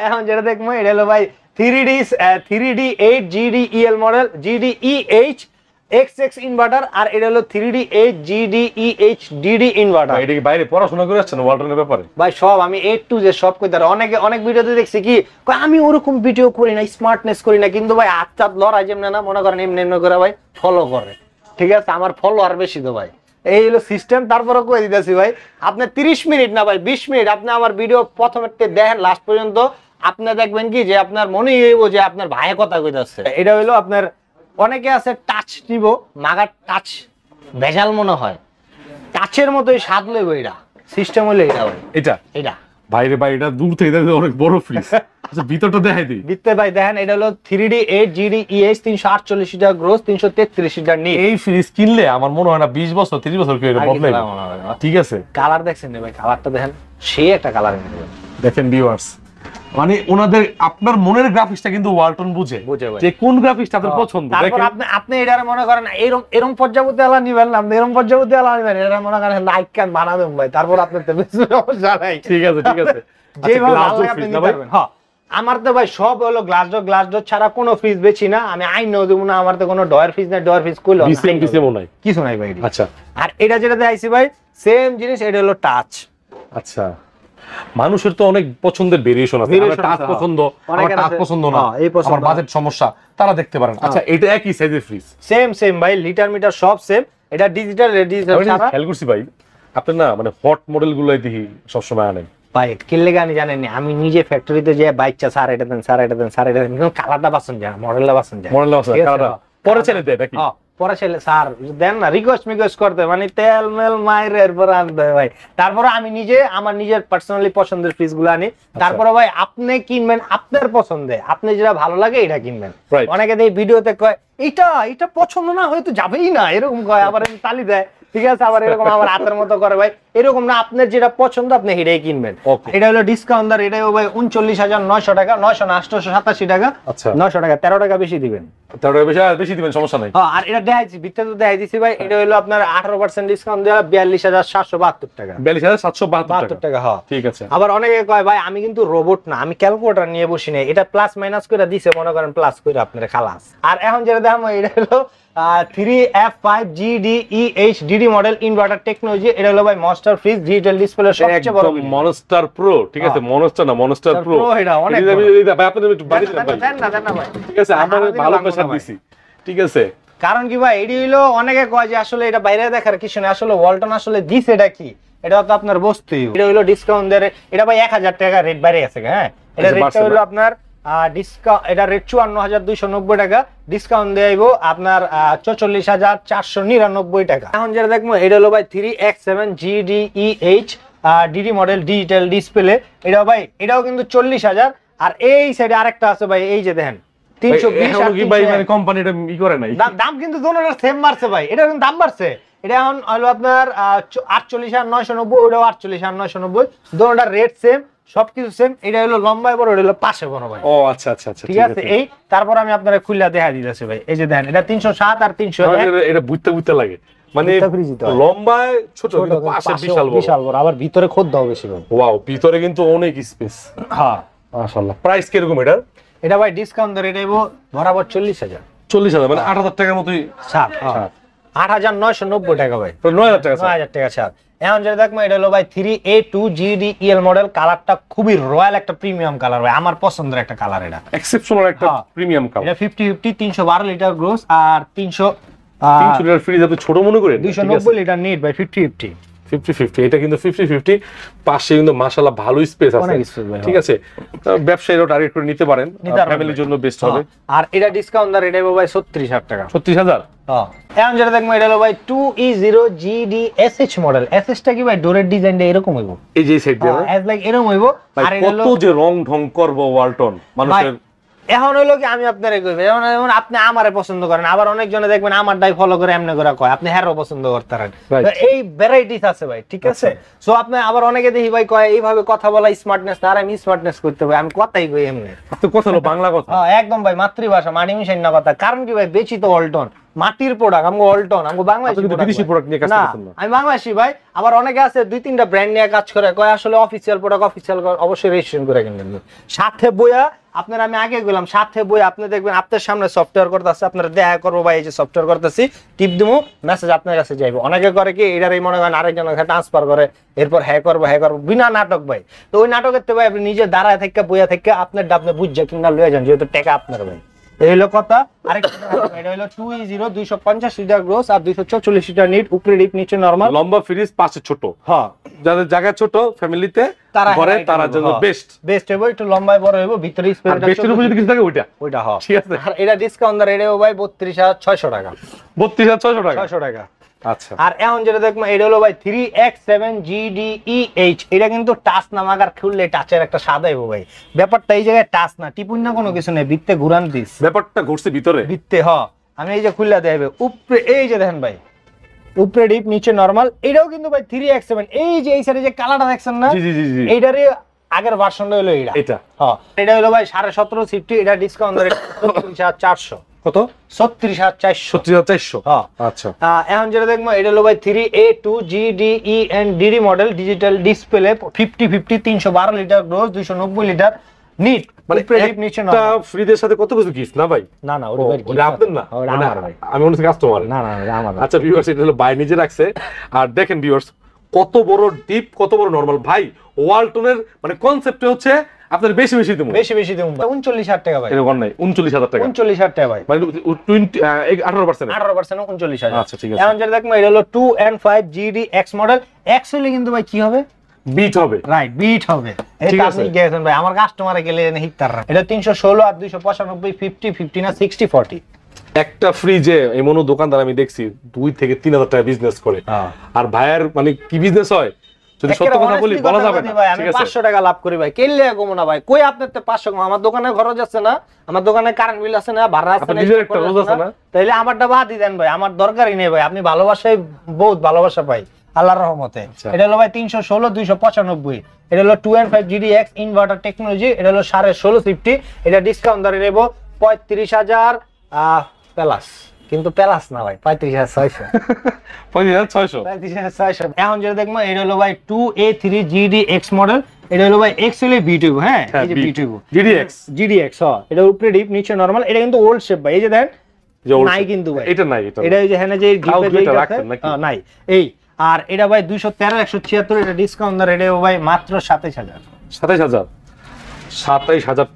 এখন যেটা দেখবো এটা হলো ভাই 3D8 GDEL model, GDEH XX inverter, আর এটা হলো 3D8 GDEH DD ইনভার্টার। এটা কি বাইরে পড়াশোনা করে আসছেন ওয়ালটনের ব্যাপারে? ভাই সব আমি A to Z সব কইতে পারি। অনেক ভিডিওতে দেখছি কি আমি ওরকম ভিডিও করি না, স্মার্টনেস করি না, কিন্তু ভাই হাত চাত লড়াই যেমন না মনে করেন এমনি এমনি করে ভাই ফলো করে। ঠিক আছে, আমার ফলো আর বেশি তো ভাই, এই হলো সিস্টেম। তারপরে কই দিতেছি ভাই, আপনি 30 মিনিট না ভাই 20 মিনিট আপনি আমার ভিডিও প্রথমে দেখেন লাস্ট পর্যন্ত, আপনি দেখবেন কি যে আপনার মনে হইব যে আপনার ভাইয়ের কথা কইতাছে। এটা হইলো আপনার, অনেকে আছে টাচ নিব, মাগার টাচ ভেজাল মনে হয়, টাচের মতোই স্বাদ লইব। এটা সিস্টেম হইলো এটা ভাই, এটা বাইরে এটা দূর থেকে অনেক বড় ফ্রিজ। আচ্ছা, ভিতরটা দেখাই দিই। ভিতরে ভাই দেখেন, এটা হলো 3D8 GDEH 348 litre gross 333 litre NEET. এই ফ্রিজ কিনলে আমার মনে হয় না 20 বছর 30 বছর কেউ বদলাইবে। ঠিক আছে, কালার দেখছেন ভাই, কালারটা দেখেন, সেই একটা কালার দেখেন ভিউয়ার্স, মানে ওনাদের আপনার মনের গ্রাফিক্সটা কিন্তু ওয়ালটন বুঝে যে কোন গ্রাফিক্সটা আপনার পছন্দ। তারপর আপনি এটারে মনে করেন এরকম পর্যাবর্তী আলা নিবেন না, আপনি এরকম পর্যাবর্তী আলা নিবেন, এটা মনে করেন লাইক কান বানাবেন ভাই, তারপর আপনার তো বেশি সমস্যা নাই। ঠিক আছে, যেভাবে ভালো লাগে আপনি নিতে পারবেন। হ্যাঁ, আমার তো ভাই সব হলো গ্লাস ডোর ছাড়া কোনো ফ্রিজ বেচি না, আমি আইনও দেবো না, আমার তো কোনো ডয়ার ফ্রিজ নাই, ডয়ার ফ্রিজ কইলো কিছু নাই ভাই। আচ্ছা, আর এটা যেটা দেখাইছি ভাই সেম জিনিস, এটা হলো টাচ। আচ্ছা, মানুষের তো অনেক পছন্দের ভেরিয়েশন আছে, আমার টাচ পছন্দ, আমার টাচ পছন্দ না, আমার বাজেট সমস্যা, তারা দেখতে পারেন। আচ্ছা, এটা একই সাইজের ফ্রিজ, সেম ভাই, লিটার মিটার সব সেম, এটা ডিজিটাল ছাড়া। খেয়াল করছি ভাই আপনি না মানে হট মডেল গুলাই দেখি সবসময় আনেন ভাই, কিনলে গানি জানেন আমি নিজে ফ্যাক্টরিতে যে বাইকটা স্যার এটা দেন, স্যার এটা দেন, স্যার এটা দেন, কালারটা বাসন যায়, মডেলটা বাসন যায়, কালারটা পরে ছেলে দেয় নাকি? পরে ছেলে স্যার দেন না, রিকোয়েস্ট করতে, মানে তেল মেল মায়ের এরপর আনতে ভাই। তারপরে আমি নিজে আমার নিজের পার্সোনালি পছন্দের ফ্রিজ গুলো আনি। তারপরে ভাই আপনি কিনবেন আপনার পছন্দে, আপনি যেটা ভালো লাগে এটা কিনবেন। অনেকে এই ভিডিওতে কয় এটা পছন্দ না হয়তো যাবেই না, এরকম কয়, আবার তালি দেয়, ঠিক আছে, আবার এরকম আমার হাতের মতো করে ভাই, এরকম না, আপনার যেটা পছন্দ আপনি সেটাই কিনবেন। এটা হলো ডিসকাউন্ট দর, এটাও ভাই 39,900 টাকা, 900 না 887 টাকা, 900 টাকা, 13 টাকা বেশি দিবেন, 13 টাকা বেশি দিবেন, সমস্যা নাই। আর এটা দেখাইছি ভিতরে তো দেখাই দিছি ভাই, এটা হলো আপনার 18% ডিসকাউন্ট দেওয়া 42,772 টাকা, 42,772 টাকা। হ্যাঁ, ঠিক আছে। আবার অনেকে কয় ভাই আমি কিন্তু রোবট না, আমি ক্যালকুলেটর নিয়ে বসি না, এটা প্লাস মাইনাস করে দিছে, মনে করেন প্লাস করে আপনারা খালাস। আর এখন যেটা দেখাবো এটা হলো 3F5GDEHDD মডেল ইনভার্টার টেকনোলজি, এটা হলো ভাই মনস্টার ফ্রিজ, ডিজিটাল ডিসপ্লে সবচেয়ে বড় মনস্টার প্রো, ঠিক আছে, মনস্টার না মনস্টার প্রো, এটা অনেক ভাই আপনাদের একটু বাড়ি দেন না ভাই, ঠিক আছে, আমরা ভালো প্রেসার দিছি, ঠিক আছে। কারণ কি ভাই এডি হলো অনেকে কয় যে আসলে এটা বাইরে দেখার কিছু না, আসলে ওয়ালটন আসলে দিছে এটা কি, এটা তো আপনার বস্তুই, এটা হলো ডিসকাউন্ট দেয়, এটা ভাই 1000 টাকা রেট বাইরে আছে। হ্যাঁ, এটা রেটটা হলো আপনার ডিসকাউন্ট, এটা রেট 54,290 টাকা, ডিসকাউন্ট দেব আপনার 44,499 টাকা। এখন যেটা দেখবো এটা হলো ভাই 3X7GDEH DD model digital display, এটাও ভাই এটাও কিন্তু 40,000। আর এই সাইডে আরেকটা আছে ভাই, এই যে দেখেন 320 কি ভাই, মানে কোম্পানিটা ই করে নাই, দাম কিন্তু দোনোটার সেম মারছে ভাই, এটা কিন্তু দাম বাড়ছে, এটা এখন হলো আপনার 48,990, ওটাও 48,990, দোনোটার রেট সেম, সবকিছু সেম। এটা হলো লম্বায় বড়, এটা হলো পাশে বড় ভাই। ও আচ্ছা, ঠিক আছে। এই তারপর আমি আপনাদের খুললা দেখা দিতেছি ভাই, এই যে দেখেন এটা 307 আর 301, এটা বুঝতে লাগে, মানে লম্বায় ছোট কিন্তু পাশে বিশাল বড়, আবার ভিতরে খোদ দাও বেশি ভাই। ওয়াও, ভিতরে কিন্তু অনেক স্পেস। হ্যাঁ, মাশাআল্লাহ। প্রাইস কি রকম এটা ভাই ডিসকাউন্ট ধরে এটা বরাবর 40,000, মানে 8,000 টাকার মতই ছাড়, 8,990 টাকা ভাই, 9,000 টাকা, 9,000 টাকা ছাড়। এখন যেটা দেখবো এটা হলো ভাই 3A2GDEL মডেল, কালারটা খুবই রয়্যাল একটা প্রিমিয়াম কালার ভাই, আমার পছন্দের একটা কালার, এটা এক্সেপশনাল একটা প্রিমিয়াম কালার। এটা 50-50 312 লিটার গ্রোস আর 300 লিটার ফ্রিজ, আপনি ছোট মনে করেন 290 লিটার নিট ভাই, 50-50 এটা কিন্তু 50-50, পাশে কিন্তু মাশাআল্লাহ ভালো স্পেস আছে, ঠিক আছে, ব্যবসায়ীরা টার্গেট করে নিতে পারেন, ফ্যামিলির জন্য বেস্ট হবে। আর এটা ডিসকাউন্ট দর এটা ভাই 36,000 টাকা, 36,000। এখন যেটা দেখবো এটা হলো ভাই 2E0GDSH মডেল, এসএস টা কি ভাই ডোরের ডিজাইনটা এরকম হইবো, এই যে সাইড দিয়ে এজ লাইক এরকম হইবো। আর এটা হলো কত যে রং ঢং করব ওয়ালটন মানুষের। এখন হলো কি আমি আপনারে কইব, যেমন আপনি আমারে পছন্দ করেন, আবার অনেক জনে দেখবেন আমারটাই ফলো করে এমনি করে কয়, আপনি হেরও পছন্দ করতেন, এই ভ্যারাইটিস আছে ভাই, ঠিক আছে। সো আপনি আবার অনেকে দেখি ভাই কয় এইভাবে কথা বলা স্মার্টনেস, আর আমি স্মার্টনেস করতে ভাই, আমি কথাই কই এমনি, তো কথা হলো বাংলা কথা, একদম ভাই মাতৃভাষা, মাটি মিশাই না কথা। কারণ কি ভাই বেশি তো ওয়ালটন মাটির প্রোডাক্ট, আমগো ওয়ালটন, আমগো বাংলাদেশি প্রোডাক্ট নিয়ে কাজ করতেন না, আমি বাংলাদেশি ভাই। আবার অনেকে আছে 2-3টা ব্র্যান্ড নিয়ে কাজ করে, কয় আসলে অফিশিয়াল প্রোডাক্ট অফিশিয়াল অবশ্যই রেজিস্ট্রেশন করে কিনবেন, সাথে বইয়া আপনার আমি আগে গেলাম, সাথে বই আপনি দেখবেন আপনার সামনে সফটওয়্যার করতেছে, আপনারা দেখা করবো ভাই, এই যে সফটওয়্যার করতেছি, টিপ দিমু, মেসেজ আপনার কাছে যাইবো। অনেকে করে কি এটার এই মনে করেন আরেকজনের কাছে ট্রান্সফার করে, এরপর হ্যাঁ করবো বিনা নাটক ভাই। তো ওই নাটকের তো ভাই আপনি নিজে দাঁড়ায় থেকে বইয়া থেকে আপনারটা আপনি বুঝছে কিনা লয়ে যান, যেহেতু টাকা আপনার ভাই, এই হলো কথা। আরেকটা এটা হলো 2E0 250 লিটার গ্রোস আর 244 লিটার নিট, উপরে ডিপ নিচে নরমাল, লম্বা ফ্রিজ, পাশে ছোট। হ্যাঁ, যাদের জায়গা ছোট ফ্যামিলিতে ঘরে তার জন্য বেস্ট হবে, একটু লম্বায় বড় হবে, ভিতরে স্পেসটা বেস্টের উপরে যদি কিছু থাকে ওইটা হ্যাঁ ঠিক আছে। আর এটা ডিসকাউন্ট দর এটাও ভাই 32,600 টাকা, 32,600 টাকা। আচ্ছা, আর এখন যেটা দেখবো এটা হলো ভাই 3X7GDEH, এটা কিন্তু টাচ না, মাগার খুললে টাচের একটা সাদা হইবো ভাই, ব্যাপারটা এই জায়গায় টাচ না, টিপুন না কোনো কিছু নেই, ভিত্তে ঘুরান দিস, ব্যাপারটা ঘুরছে ভিতরে ভিত্তে। হ, আমি এই যে খুললা দেখাবে উপরে, এই যে দেখেন ভাই উপরে ডিপ নিচে নরমাল, এটাও কিন্তু ভাই 3X7, এই যে এই সাইডে যে কালারটা দেখছেন না, এইটারে আগের ভার্সনটা হলো এটা। হ্যাঁ, এটা হলো ভাই 17.5 সিফটি, এটা ডিসকাউন্ট ধরে 34,400, কত 36,400। হ্যাঁ, আচ্ছা। এখন যেটা দেখবো এটা হলো ভাই 3A2GDENDD model, digital display, 50-50 312 litre gross, 290 litre NEET মানে একটা ফ্রিজের সাথে কত কিছু গিফট না ভাই? না না ওটা আপনার না, আমার ভাই, আমি মনে হচ্ছে কাস্টমার। না না আমার। আচ্ছা ভিউয়ার্স, এটা হলো ভাই নিজে রাখছে। আর দেখেন ভিউয়ার্স, কত বড় ডিপ, কত বড় নরমাল। ভাই ওয়ালটনের মানে কনসেপ্ট হচ্ছে আপনার বেশি দেবো 39,000 টাকা ভাই। এরকম নাই, 39,000 টাকা। 39,000 টাকা ভাই, মানে 18% 39,000। আচ্ছা ঠিক আছে। এখন যেটা দেখো এটা হলো 2 and 5 GDX মডেল। অ্যাকচুয়ালি কিন্তু ভাই কি হবে, বিট হবে, রাইট, বিট হবে। এটা আপনি গেছেন ভাই, আমার কাস্টমারে গেলে হিকতার। এটা 316 আর 295 50 50 না 60 40। একটা ফ্রিজে এমনও দোকানদার আমি দেখছি 2 থেকে 3,000 টাকা বিজনেস করে। আর ভাইয়ের মানে কি বিজনেস হয় যদি সত্য কথা বলি বলা যাবে না। ভাই আমি 500 টাকা লাভ করি ভাই, কেলে কম না ভাই। কই আপনার তো 500 কম, আমার দোকানে খরচ আছে না, আমার দোকানে কারেন্ট বিল আছে না, ভাড়া আছে না, নিজের একটা রোজ আছে না, তাইলে আমারটা বাদ দেন ভাই, আমার দরকারই নেই ভাই। আপনি ভালোবাসায় বহুত ভালোবাসা পাই আল্লাহর রহমতে। এটা হলো ভাই 316 295। এটা হলো 2 and 5 GDX ইনভার্টার টেকনোলজি। এটা হলো 1650। এটা ডিসকাউন্ট ধরে নেব 35,000 প্লাস, কিন্তু প্লাস না ভাই, 35,600 35,600। এখন যেটা দেখবো এটা হলো ভাই 2A3 GDX মডেল। এটা হলো ভাই এক্সএলএ বিটিউ। হ্যাঁ এই যে বিটিউ GDX এটা উপরে ডিপ নিচে নরমাল। এটা কিন্তু ওল্ড শেপ ভাই, এই যে দেন নাই কিন্তু ভাই, এটা নাই, এটা এই যে হ্যাঁ যে ডিপে যেটা রাখছেন নাই এই। আর এটা ভাই 213 176। এটা ডিসকাউন্ট ধরে এটা ভাই মাত্র 27,000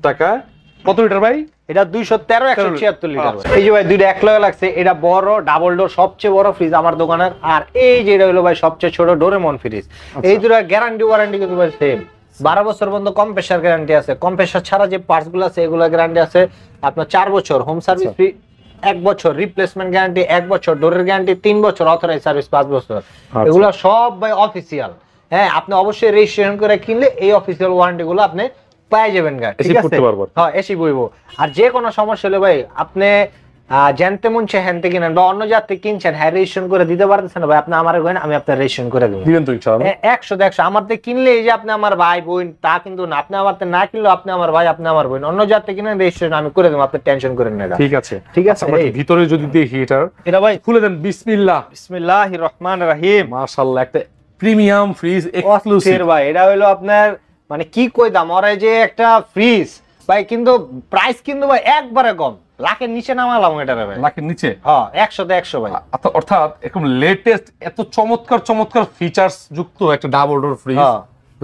টাকা। কত লিটার ভাই? এটা 213 176 লিটার। এই যে ভাই দুইটা এক লগে লাগছে। এটা বড় ডাবল ডোর, সবচেয়ে বড় ফ্রিজ আমার দোকানের। আর এই যে এটা হলো ভাই সবচেয়ে ছোট ডোরেমন ফ্রিজ। এই দুটো গ্যারান্টি ওয়ারেন্টি কিন্তু ভাই সেম, 12 বছর পর্যন্ত কম্প্রেসার গ্যারান্টি আছে। কম্প্রেসার ছাড়া যে পার্টস গুলো আছে এগুলো গ্যারান্টি আছে আপনার 4 বছর। হোম সার্ভিস ফ্রি 1 বছর, রিপ্লেসমেন্ট গ্যারান্টি 1 বছর, ডোরের গ্যারান্টি 3 বছর, অথরাইজ সার্ভিস 5 বছর। এগুলো সব ভাই অফিসিয়াল। হ্যাঁ আপনি অবশ্যই রেজিস্ট্রেশন করে কিনলে এই অফিসিয়াল ওয়ারেন্টি গুলো আপনি পেয়ে যাবেন গা, ঠিক আছে? হ্যাঁ এসি বইবো। আর যে কোনো সমস্যা হলে ভাই আপনি জানতে মন চাই হ্যান্তে কিনেন বা অন্য জাত থেকে কিনছেন, হ্যাঁ রেজিস্ট্রেশন করে দিতে পারতেছেন ভাই, আপনি আমার গেন আমি আপনার রেজিস্ট্রেশন করে দেবো, দিবেন তো ইনশাআল্লাহ। 100 আমার থেকে কিনলে এই যে আপনি আমার ভাই বোন তা কিন্তু না, আপনি আমার থেকে না কিনলে আপনি আমার ভাই আপনি আমার বোন, অন্য জাত থেকে কিনেন রেজিস্ট্রেশন আমি করে দেবো, আপনি টেনশন করেন না। ঠিক আছে ঠিক আছে। আমরা ভিতরে যদি দেখি এটা ভাই খুলে দেন। বিসমিল্লাহির রহমানির রহিম। মাশাআল্লাহ, একটা প্রিমিয়াম ফ্রিজ এক্সক্লুসিভ ভাই। এটা হলো আপনার মানে কি কই দাম ওরা যে একটা ফ্রিজ ভাই, কিন্তু প্রাইস কিন্তু ভাই একবারে কম, লাখের নিচে নামালাম এটা ভাই। লাখের নিচে? হ্যাঁ 100 ভাই। অর্থাৎ একদম লেটেস্ট এত চমৎকার ফিচারস যুক্ত একটা ডাবল ডোর ফ্রিজ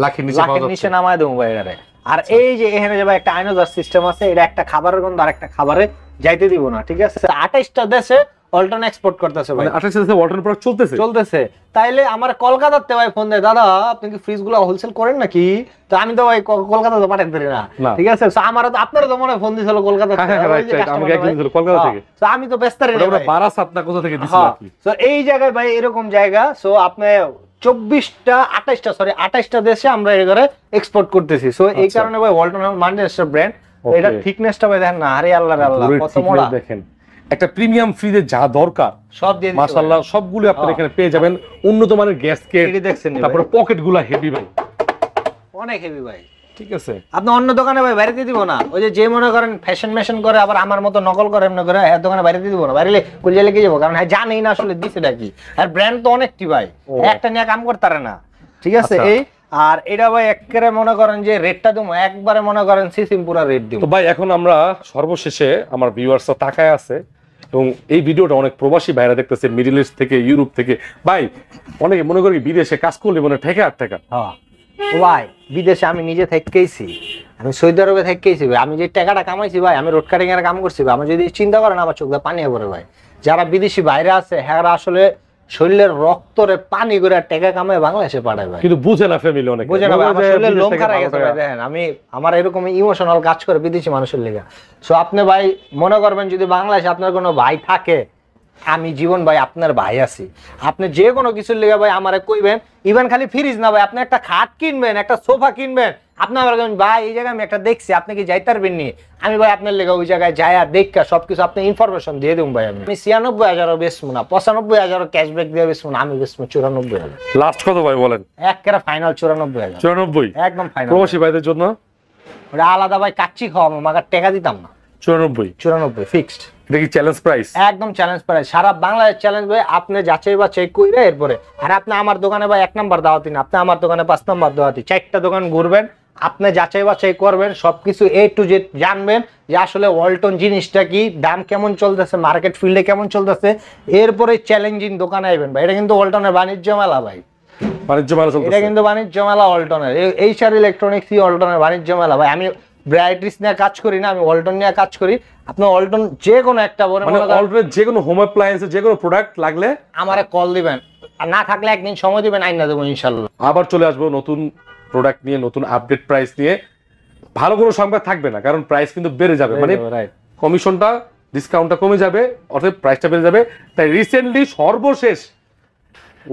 লাখের নিচে নামায় দেবো ভাই এটা। আর এই যে এখানে যে ভাই একটা আইনোজার সিস্টেম আছে, এটা একটা খাবারের গন্ধ আর একটা খাবারে যাইতে দিব না, ঠিক আছে? 28টা দেশে ওয়ালটন এক্সপোর্ট করতেছে ভাই। 28টা দেশে ওয়ালটন প্রোডাক্ট চলতেছে। তাইলে আমার কলকাতাতে ভাই ফোন দেয়, দাদা আপনি কি ফ্রিজগুলো হোলসেল করেন নাকি? তো আমি তো ভাই কলকাতাতে পাঠাতে পারি না, ঠিক আছে? তো আমারও তো আপনারও তো মনে হয় ফোন দিছিল কলকাতা থেকে, আমাকে একজন দিছিল কলকাতা থেকে। তো আমি তো ব্যস্ত রই না, বারাসাত না কোথা থেকে দিছিল কি। তো এই জায়গায় ভাই এরকম জায়গা, সো আপনি 28টা দেশে আমরা এবারে এক্সপোর্ট করতেছি। সো এই কারণে ভাই ওয়ালটন মাল্টিন্যাশনাল ব্র্যান্ড। এটা থিকনেসটা ভাই দেখেন না, আরে আল্লাহ কত মোটা দেখেন। একটা প্রিমিয়াম ফ্রিজে যা দরকার সব দিয়ে দিছি মাশাআল্লাহ, সবগুলো আপনারা এখানে পেয়ে যাবেন। উন্নত মানের গ্যাসকেট দেখছেন, তারপরে পকেটগুলো হেভি ভাই, অনেক হেভি ভাই, ঠিক আছে? আপনি অন্য দোকানে ভাই বাইরে দিয়ে দিব না। ওই যে মনে করেন ফ্যাশন মেশন করে আবার আমার মতো নকল করে এমন করে এর দোকানে বাইরে দিয়ে দিব না, বাইরে কুলিয়ে লেগে যাবো, কারণ হ্যাঁ জানেই না আসলে দিছেটা কি। আর ব্র্যান্ড তো অনেকটি ভাই, একটা নিয়ে কাম করতে পারে না, ঠিক আছে? এই আর এটা ভাই একেবারে মনে করেন যে রেটটা দেবো একবারে মনে করেন সিম্পুরা রেট দিব। তো ভাই এখন আমরা সর্বশেষে আমার ভিউয়ার্সরা তাকায় আছে এবং এই ভিডিওটা অনেক প্রবাসী ভাইরা দেখতেছে, মিডল ইস্ট থেকে, ইউরোপ থেকে। ভাই অনেকে মনে করি বিদেশে কাজ করলে মনে ঠেকে আর টাকা। হ্যাঁ ভাই বিদেশে আমি নিজে থেকেইছি, আমি সৌদি আরবে থেকেইছি ভাই। আমি যে টাকাটা কামাইছি ভাই, আমি রোড কাটিং এর কাম করছি ভাই। আমি যদি চিন্তা করেন আমার চোখ দিয়ে পানি পড়ে ভাই। যারা বিদেশি বাইরে আছে হ্যাঁ আসলে শরীরের রক্তরে পানি করে টাকা কামায় বাংলাদেশে পাঠায় ভাই, কিন্তু বুঝে না ফ্যামিলি, অনেক বুঝে না ভাই। আমার শরীরে লোম খারাপ গেছে ভাই, দেখেন আমি আমার এরকম ইমোশনাল কাজ করে বিদেশি মানুষের লেগে। সো আপনি ভাই মনে করবেন যদি বাংলাদেশে আপনার কোনো ভাই থাকে, আমি জীবন ভাই আপনার ভাই আছি, আপনি যে কোনো কিছুর লেগে ভাই আমারে কইবেন। ইভেন খালি ফ্রিজ না ভাই, আপনি একটা খাট কিনবেন, একটা সোফা কিনবেন, আপনি আমার ভাই এই জায়গায় আমি একটা দেখছি, আপনি কি যাইতে পারবেন নি? আমি ভাই আপনার লেগে ওই জায়গায় যাই আর দেখা সবকিছু আপনি ইনফরমেশন দিয়ে দেবো ভাই। আমি 96,000 বেচবো না, 95,000 ক্যাশব্যাক দিয়ে বেচবো না, আমি বেচবো 94,000। লাস্ট কত ভাই বলেন? একেবারে ফাইনাল 94,000। 94 একদম ফাইনাল। প্রবাসী ভাইদের জন্য ওটা আলাদা ভাই, কাচ্চি খাওয়া আমাকে টাকা দিতাম না। 94 ফিক্সড। এটা কি চ্যালেঞ্জ প্রাইস? একদম চ্যালেঞ্জ প্রাইস, সারা বাংলাদেশ চ্যালেঞ্জ ভাই। আপনি যাচাই বা চেক কইরে এরপরে। আর আপনি আমার দোকানে ভাই 1 নাম্বার দাওয়াতি না, আপনি আমার দোকানে 5 নাম্বার দাওয়াতি। 4টা দোকান ঘুরবেন, আপনি যাচাই বাছাই করবেন, সবকিছু A to Z জানবেন যে আসলে ওয়ালটন জিনিসটা কি, দাম কেমন চলতেছে, মার্কেট ফিল্ডে কেমন চলতেছে, এরপরে চ্যালেঞ্জিং দোকানে আইবেন ভাই। এটা কিন্তু ওয়ালটনের বাণিজ্য মেলা ভাই, বাণিজ্য মেলা চলতেছে, এটা কিন্তু বাণিজ্য মেলা ওয়ালটনের। এইচআর ইলেকট্রনিক্স ওয়ালটনের বাণিজ্য মেলা ভাই। আমি ব্রাইটরিস নিয়ে কাজ করি না, আমি ওয়ালটন নিয়ে কাজ করি। আপনি ওয়ালটন যে কোনো একটা মানে ওয়ালটনের যে কোনো হোম অ্যাপ্লায়েন্সের যে কোনো প্রোডাক্ট লাগলে আমারে কল দিবেন, আর না থাকলে একদিন সময় দিবেন, আইনা দেবো ইনশাআল্লাহ। আবার চলে আসবো নতুন প্রোডাক্ট নিয়ে, নতুন আপডেট প্রাইস নিয়ে। ভালো কোনো সংবাদ থাকবে না, কারণ প্রাইস কিন্তু বেড়ে যাবে, মানে কমিশনটা ডিসকাউন্টটা কমে যাবে, অর্থাৎ প্রাইসটা বেড়ে যাবে। তাই রিসেন্টলি সর্বশেষ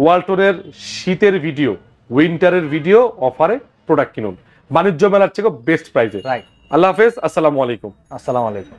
ওয়ালটনের শীতের ভিডিও, উইন্টারের ভিডিও অফারে প্রোডাক্ট কিনুন বাণিজ্য মেলার থেকে বেস্ট প্রাইসে। রাইট। আল্লাহ হাফেজ, আসসালামু আলাইকুম। আসসালামু আলাইকুম।